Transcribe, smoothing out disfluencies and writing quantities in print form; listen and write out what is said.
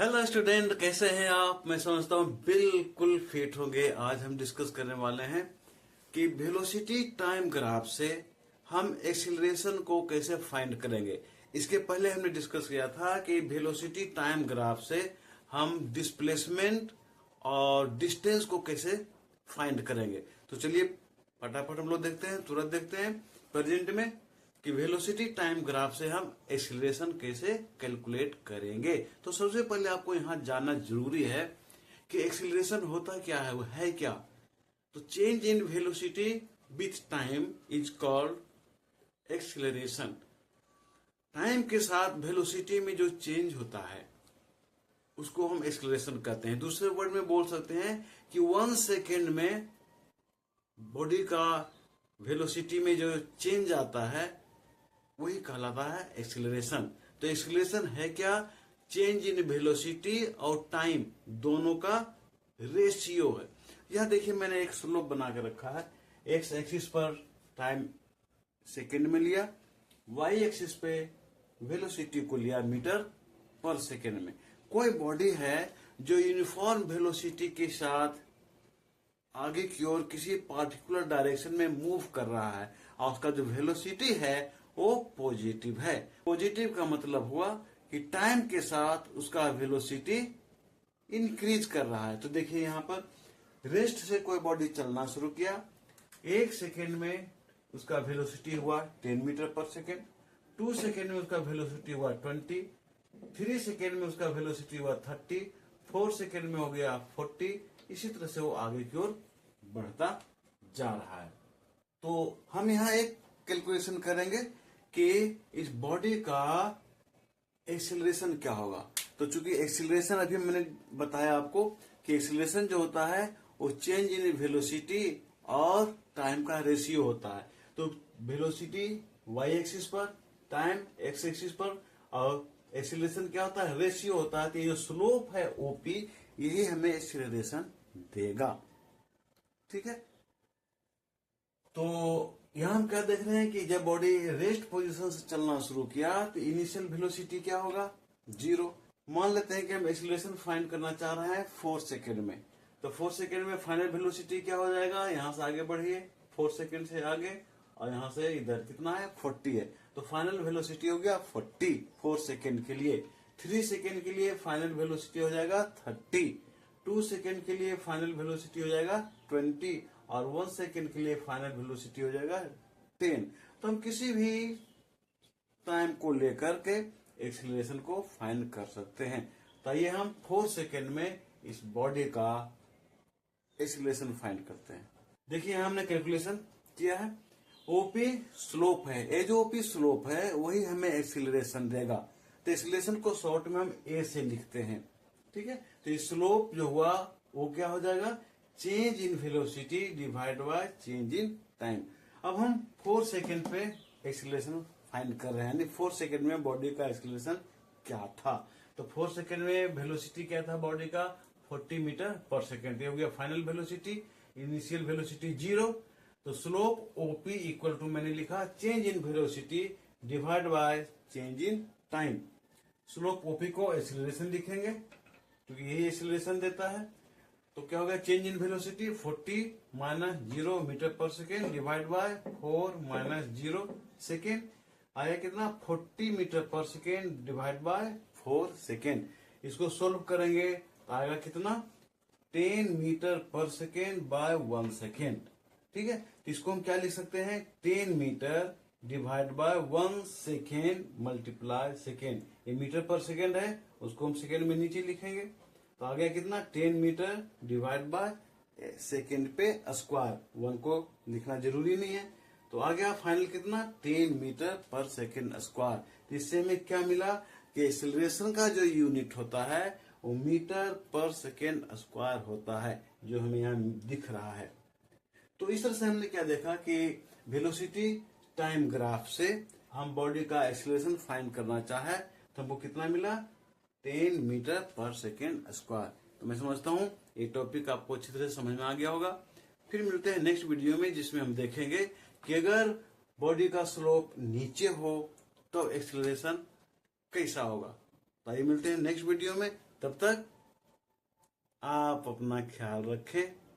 Hello student, कैसे हैं आप? मैं समझता हूँ बिल्कुल फिट होंगे। आज हम डिस्कस करने वाले हैं कि वेलोसिटी टाइम ग्राफ से हम एक्सीलरेशन को कैसे फाइंड करेंगे। इसके पहले हमने डिस्कस किया था कि वेलोसिटी टाइम ग्राफ से हम डिस्प्लेसमेंट और डिस्टेंस को कैसे फाइंड करेंगे। तो चलिए फटाफट हम लोग देखते हैं, तुरंत देखते हैं प्रेजेंट में कि वेलोसिटी टाइम ग्राफ से हम एक्सीलरेशन कैसे कैलकुलेट करेंगे। तो सबसे पहले आपको यहां जानना जरूरी है कि एक्सीलरेशन होता क्या है, वो है क्या। तो change in velocity with time is called acceleration. Time के साथ वेलोसिटी में जो चेंज होता है उसको हम एक्सीलरेशन कहते हैं। दूसरे वर्ड में बोल सकते हैं कि 1 सेकेंड में बॉडी का वेलोसिटी में जो चेंज आता है वही कहलाता है एक्सीलरेशन। तो एक्सीलरेशन है क्या? चेंज इन वेलोसिटी और टाइम दोनों का रेशियो है। यह देखिए, मैंने एक स्लोप बना के रखा है। एक्स एक्सिस पर टाइम सेकेंड में लिया, वाई एक्सिस पे वेलोसिटी को लिया मीटर पर सेकेंड में। कोई बॉडी है जो यूनिफॉर्म वेलोसिटी के साथ आगे की ओर किसी पार्टिकुलर डायरेक्शन में मूव कर रहा है और उसका जो वेलोसिटी है वो पॉजिटिव है। पॉजिटिव का मतलब हुआ कि टाइम के साथ उसका वेलोसिटी इंक्रीज कर रहा है। तो देखिए यहां पर रेस्ट से कोई बॉडी चलना शुरू किया, 1 सेकेंड में उसका वेलोसिटी हुआ 10 मीटर पर सेकेंड, 2 सेकेंड में उसका वेलोसिटी हुआ 20, 3 सेकेंड में उसका वेलोसिटी हुआ 30, 4 सेकेंड में हो गया 40। इसी तरह से वो आगे की ओर बढ़ता जा रहा है। तो हम यहाँ एक कैलकुलेशन करेंगे कि इस बॉडी का एक्सीलरेशन क्या होगा। तो चूंकि एक्सीलरेशन अभी मैंने बताया आपको कि एक्सीलरेशन जो होता है वो चेंज इन वेलोसिटी और टाइम का रेशियो होता है। तो वेलोसिटी वाई एक्सिस पर, टाइम एक्स एक्सिस पर, और एक्सीलरेशन क्या होता है? रेशियो होता है। तो ये जो स्लोप है ओपी, यही हमें एक्सीलरेशन देगा। ठीक है, तो यहां हम क्या देख रहे हैं कि जब बॉडी रेस्ट पोजीशन से चलना शुरू किया तो इनिशियल वेलोसिटी क्या होगा? 0। मान लेते हैं कि हम एक्सीलरेशन फाइंड करना चाह रहे हैं 4 सेकेंड में। तो 4 सेकेंड में फाइनल वेलोसिटी क्या हो जाएगा? यहां से आगे बढ़िए 4 सेकेंड से आगे, और यहां से इधर कितना है? 40 है। तो फाइनल वेलोसिटी हो गया 40 4 सेकेंड के लिए। 3 सेकेंड के लिए फाइनल वेलोसिटी हो जाएगा 30, 2 सेकेंड के लिए फाइनल वेलोसिटी हो जाएगा 20, और 1 सेकेंड के लिए फाइनल वेलोसिटी हो जाएगा 10। तो हम किसी भी टाइम को लेकर के एक्सीलरेशन को फाइंड कर सकते हैं। तो आइए हम 4 सेकेंड में इस बॉडी का एक्सीलरेशन फाइंड करते हैं। देखिए यहां हमने कैलकुलेशन किया है। ओपी स्लोप है, ये जो ओपी स्लोप है वही हमें एक्सीलरेशन देगा। तो एक्सीलरेशन को शॉर्ट में हम ए से लिखते हैं। ठीक है, तो स्लोप जो हुआ वो क्या हो जाएगा? Change in velocity divide by change in time. अब हम 4 सेकेंड पे एक्सीलरेशन फाइंड कर रहे हैं, यानी 4 सेकेंड में बॉडी का एक्सीलरेशन क्या था। तो 4 सेकेंड में वेलोसिटी क्या था बॉडी का? 40 मीटर पर सेकेंड। ये हो गया फाइनल वेलोसिटी। Initial velocity 0। तो स्लोप ओपी इक्वल टू मैंने लिखा change in velocity divide by change in time. Slope OP को एक्सीलरेशन लिखेंगे क्योंकि यही एक्सीलरेशन देता है। तो क्या होगा? Change in velocity 40 minus 0 metre पर second divide by 4 minus 0 second. आया कितना? 40 मीटर पर सेकेंड डिवाइड बाय 4 सेकेंड। इसको सोल्व करेंगे तो आएगा कितना? 10 मीटर पर सेकेंड बाय 1 सेकेंड। ठीक है, तो इसको हम क्या लिख सकते हैं? 10 metre divide by 1 second multiply second. ये मीटर पर सेकेंड है, उसको हम सेकेंड में नीचे लिखेंगे। तो आ गया कितना? 10 मीटर डिवाइड बाय सेकेंड पे स्क्वायर। 1 को लिखना जरूरी नहीं है। तो आ गया फाइनल कितना? 10 मीटर पर सेकेंड स्क्वायर। तो इससे हमें क्या मिला कि एक्सीलरेशन का जो यूनिट होता है वो मीटर पर सेकेंड स्क्वायर होता है, जो हमें यहाँ दिख रहा है। तो इस तरह से हमने क्या देखा कि वेलोसिटी टाइम ग्राफ से हम बॉडी का एक्सीलरेशन फाइंड करना चाहे तो हमको कितना मिला? 10 मीटर पर सेकेंड स्क्वायर। तो मैं समझता हूं ये टॉपिक आपको अच्छी तरह समझ में आ गया होगा। फिर मिलते हैं नेक्स्ट वीडियो में, जिसमें हम देखेंगे कि अगर बॉडी का स्लोप नीचे हो तो एक्सीलरेशन कैसा होगा। तो आइए मिलते हैं नेक्स्ट वीडियो में। तब तक आप अपना ख्याल रखें।